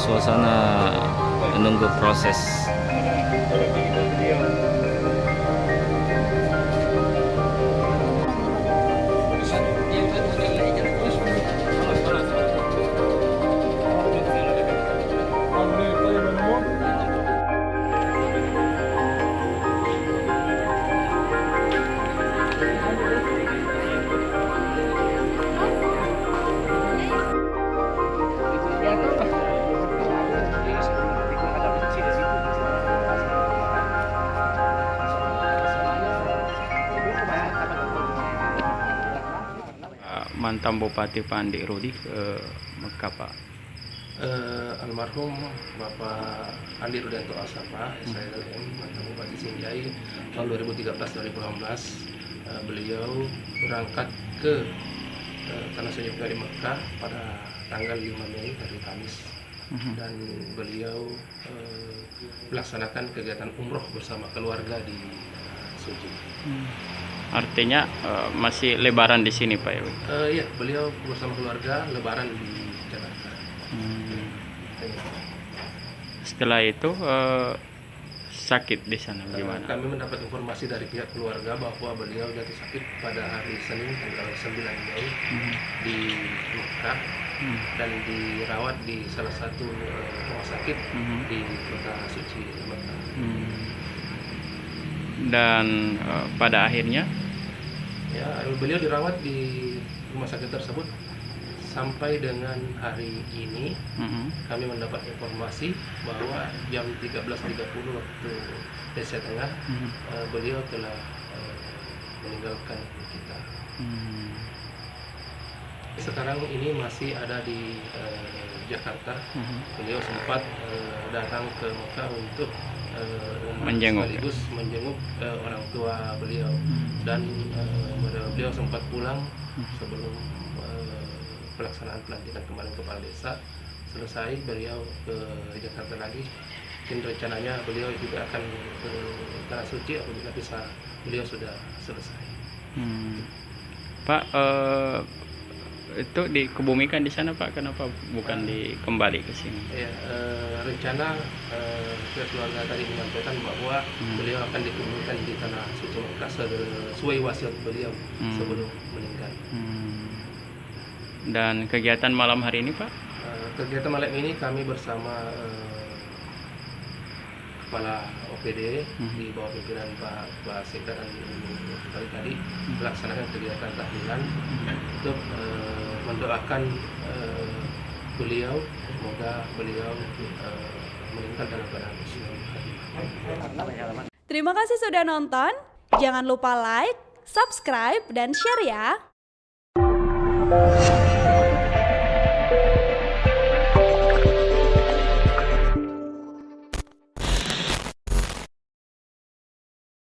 suasana menunggu proses. Mantan Bupati Pak Andi Rudi ke Mekah, Pak. Almarhum Bapak Andi Rudianto Asapa, SHLM, mantan Bupati Sinjai tahun 2013-2018. Beliau berangkat ke Tanah Suci dari Mekah pada tanggal 5 Mei hari Kamis, dan beliau melaksanakan kegiatan umroh bersama keluarga di Suci. Artinya masih lebaran di sini, Pak? Iya, beliau bersama keluarga lebaran di Jakarta. Setelah itu sakit di sana gimana? Kami mendapat informasi dari pihak keluarga bahwa beliau jatuh sakit pada hari Senin tanggal 9 Mei di Mekah dan dirawat di salah satu rumah sakit di Kota Suci Mekah. Dan pada akhirnya ya, beliau dirawat di rumah sakit tersebut sampai dengan hari ini. Kami mendapat informasi bahwa jam 13.30 waktu Indonesia Tengah beliau telah meninggalkan kita. Sekarang ini masih ada di Jakarta. Beliau sempat datang ke Mekah untuk sekaligus menjenguk orang tua beliau, dan beliau sempat pulang sebelum pelaksanaan pelantikan kemarin kepala desa selesai. Beliau ke Jakarta lagi, dan rencananya beliau juga akan ke Tanah Suci apabila beliau sudah selesai. Pak, itu dikebumikan di sana, Pak? Kenapa bukan dikembali ke sini? Ya, rencana pihak keluarga tadi menyampaikan bahwa beliau akan dikebumikan di Tanah Suci Mekah sesuai wasiat beliau sebelum meninggal. Dan kegiatan malam hari ini, Pak? Kegiatan malam ini kami bersama Kepala OPD di bawah pimpinan Pak Sekda dan tadi melaksanakan kegiatan tahlilan untuk mendoakan beliau, semoga beliau meninggal dalam keadaan husnul khatimah. Terima kasih sudah nonton. Jangan lupa like, subscribe, dan share ya.